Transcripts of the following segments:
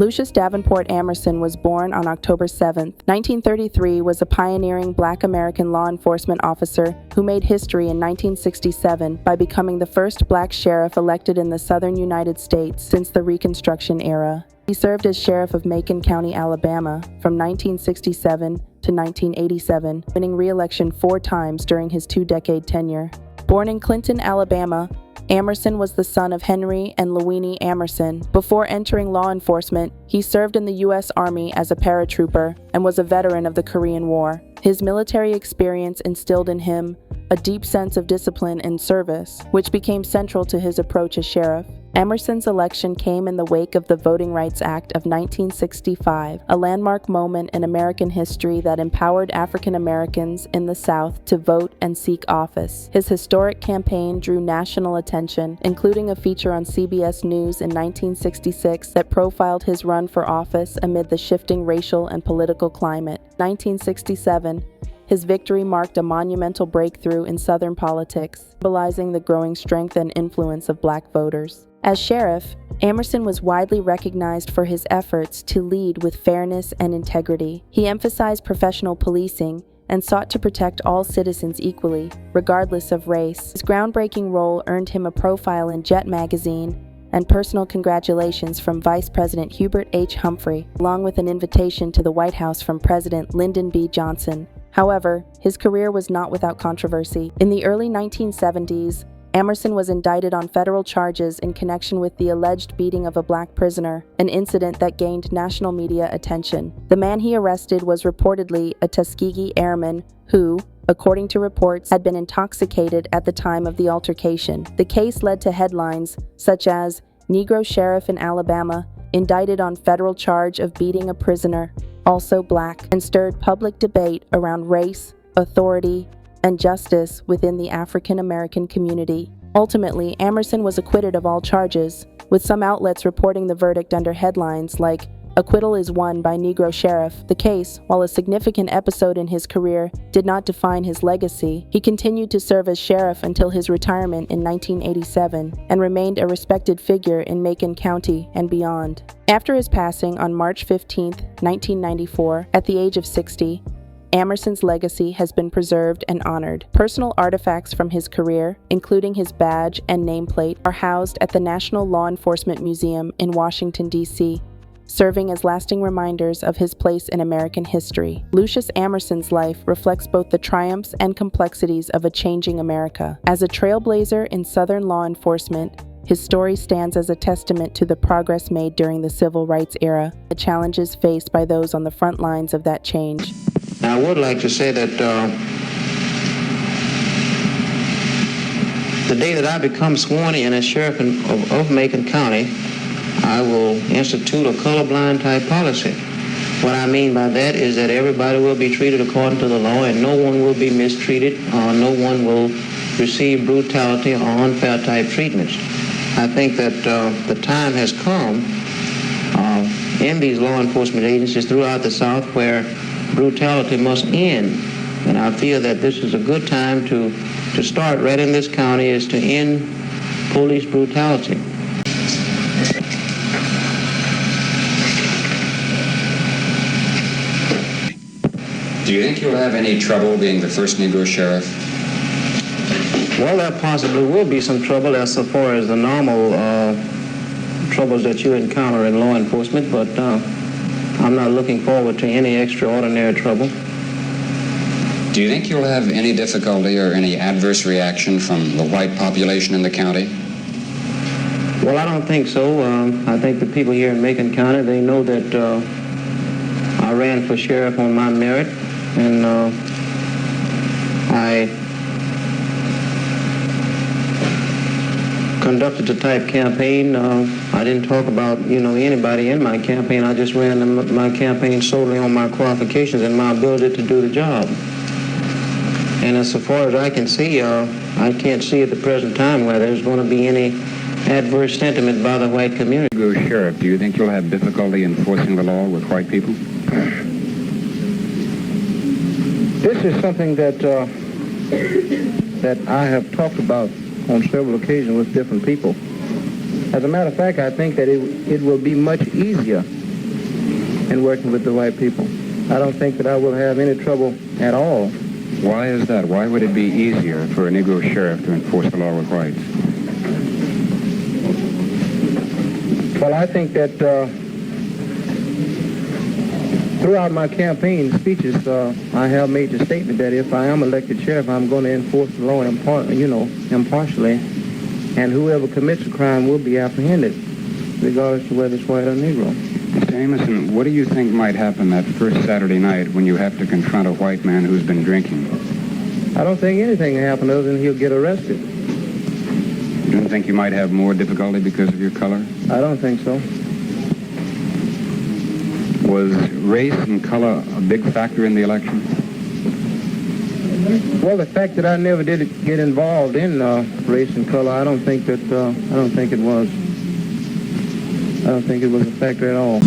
Lucius Davenport Amerson was born on October 7, 1933, was a pioneering Black American law enforcement officer who made history in 1967 by becoming the first Black sheriff elected in the southern United States since the Reconstruction era. He served as sheriff of Macon County, Alabama, from 1967 to 1987, winning re-election 4 times during his 2-decade tenure. Born in Clinton, Alabama, Amerson was the son of Henry and Lawini Amerson. Before entering law enforcement, he served in the U.S. Army as a paratrooper and was a veteran of the Korean War. His military experience instilled in him a deep sense of discipline and service, which became central to his approach as sheriff. Amerson's election came in the wake of the Voting Rights Act of 1965, a landmark moment in American history that empowered African Americans in the South to vote and seek office. His historic campaign drew national attention, including a feature on CBS News in 1966 that profiled his run for office amid the shifting racial and political climate. 1967, his victory marked a monumental breakthrough in Southern politics, symbolizing the growing strength and influence of Black voters. As sheriff, Amerson was widely recognized for his efforts to lead with fairness and integrity. He emphasized professional policing and sought to protect all citizens equally, regardless of race. His groundbreaking role earned him a profile in Jet magazine and personal congratulations from Vice President Hubert H. Humphrey, along with an invitation to the White House from President Lyndon B. Johnson. However, his career was not without controversy. In the early 1970s, Amerson was indicted on federal charges in connection with the alleged beating of a Black prisoner, an incident that gained national media attention. The man he arrested was reportedly a Tuskegee Airman who, according to reports, had been intoxicated at the time of the altercation. The case led to headlines such as "Negro Sheriff in Alabama indicted on federal charge of beating a prisoner, also Black," and stirred public debate around race, authority, and justice within the African American community. Ultimately, Amerson was acquitted of all charges, with some outlets reporting the verdict under headlines like "Acquittal is won by Negro Sheriff." The case, while a significant episode in his career, did not define his legacy. He continued to serve as sheriff until his retirement in 1987 and remained a respected figure in Macon County and beyond. After his passing on March 15, 1994, at the age of 60, Amerson's legacy has been preserved and honored. Personal artifacts from his career, including his badge and nameplate, are housed at the National Law Enforcement Museum in Washington, D.C., serving as lasting reminders of his place in American history. Lucius Amerson's life reflects both the triumphs and complexities of a changing America. As a trailblazer in Southern law enforcement, his story stands as a testament to the progress made during the Civil Rights era, the challenges faced by those on the front lines of that change. I would like to say that the day that I become sworn in as sheriff of Macon County, I will institute a colorblind type policy. What I mean by that is that everybody will be treated according to the law and no one will be mistreated or no one will receive brutality or unfair type treatments. I think that the time has come in these law enforcement agencies throughout the South where brutality must end. And I feel that this is a good time to start right in this county is to end police brutality. Do you think you'll have any trouble being the first Negro sheriff? Well, there possibly will be some trouble as far as the normal troubles that you encounter in law enforcement, but I'm not looking forward to any extraordinary trouble. Do you think you'll have any difficulty or any adverse reaction from the white population in the county? Well, I don't think so. I think the people here in Macon County, they know that I ran for sheriff on my merit, and I conducted the type campaign. I didn't talk about, anybody in my campaign. I just ran my campaign solely on my qualifications and my ability to do the job. And as far as I can see, I can't see at the present time where there's going to be any adverse sentiment by the white community. Negro sheriff, do you think you'll have difficulty enforcing the law with white people? This is something that I have talked about on several occasions with different people. As a matter of fact, I think that it will be much easier in working with the white people. I don't think that I will have any trouble at all. Why is that? Why would it be easier for a Negro sheriff to enforce the law with whites? Well, I think that throughout my campaign speeches, I have made the statement that if I am elected sheriff, I'm going to enforce the law impartially, and whoever commits a crime will be apprehended, regardless of whether it's white or Negro. Mr. Amerson, what do you think might happen that first Saturday night when you have to confront a white man who's been drinking? I don't think anything will happen other than he'll get arrested. You don't think you might have more difficulty because of your color? I don't think so. Was race and color a big factor in the election? Well, the fact that I never did get involved in race and color, I don't think it was. I don't think it was a factor at all.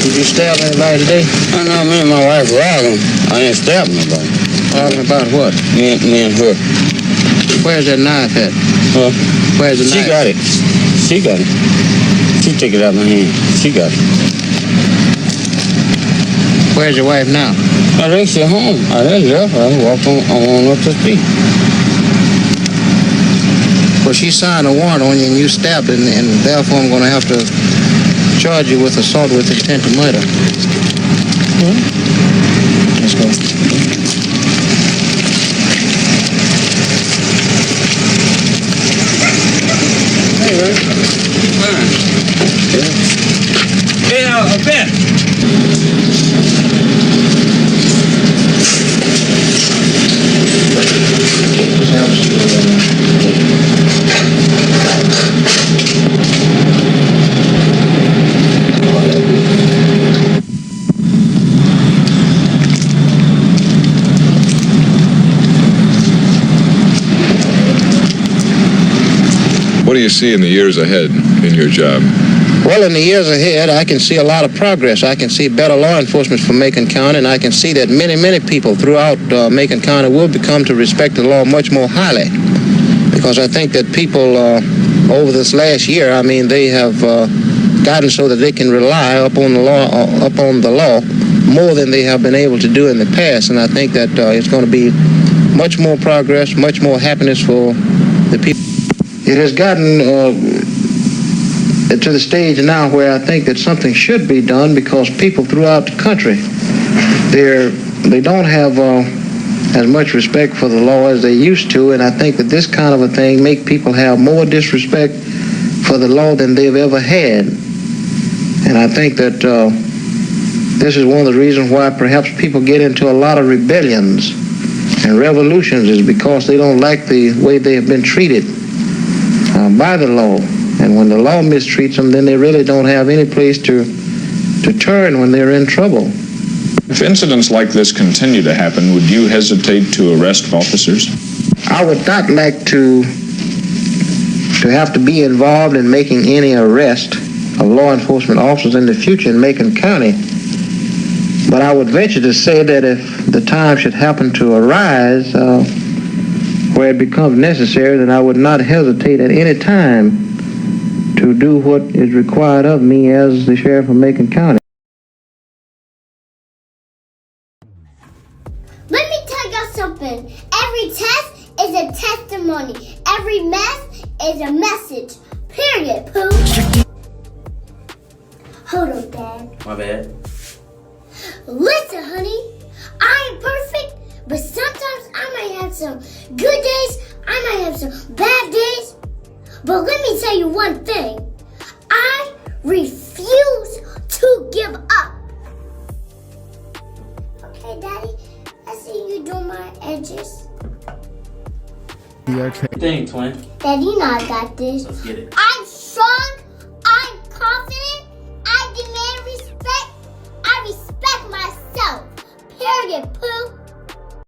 Did you stab anybody today? I know me and my wife were arguing. I didn't stab nobody. Arguing about what? Me and her. Where's that knife at? Huh? Where's the She knife? got it. She got it. She took it out of my hand. She got it. Where's your wife now? I think she's home. I just left her. I walked on up the street. Well, she signed a warrant on you and you stabbed her, and therefore I'm going to have to charge you with assault with intent to murder. Let's go. Hey, Rick. Fine. Hey, Ben. What do you see in the years ahead in your job? Well, in the years ahead, I can see a lot of progress. I can see better law enforcement for Macon County, and I can see that many people throughout Macon County will become to respect the law much more highly. Because I think that people over this last year, I mean, they have gotten so that they can rely upon the law more than they have been able to do in the past. And I think that it's going to be much more progress, much more happiness for the people. It has gotten to the stage now where I think that something should be done, because people throughout the country, they don't have as much respect for the law as they used to, and I think that this kind of a thing make people have more disrespect for the law than they've ever had. And I think that this is one of the reasons why perhaps people get into a lot of rebellions and revolutions, is because they don't like the way they have been treated by the law. And when the law mistreats them, then they really don't have any place to turn when they're in trouble. If incidents like this continue to happen, would you hesitate to arrest officers? I would not like to have to be involved in making any arrest of law enforcement officers in the future in Macon County. But I would venture to say that if the time should happen to arise where it becomes necessary, then I would not hesitate at any time to do what is required of me as the sheriff of Macon County. Let me tell y'all something. Every test is a testimony. Every mess is a message. Period, Pooh. Hold on, Dad. My bad. Listen, honey. I ain't perfect, but sometimes I might have some good days. I might have some bad days. But let me tell you one thing. I refuse to give up. Okay, Daddy. I see you do my edges. Thing, twin. Daddy, you know I got this. Let's get it. I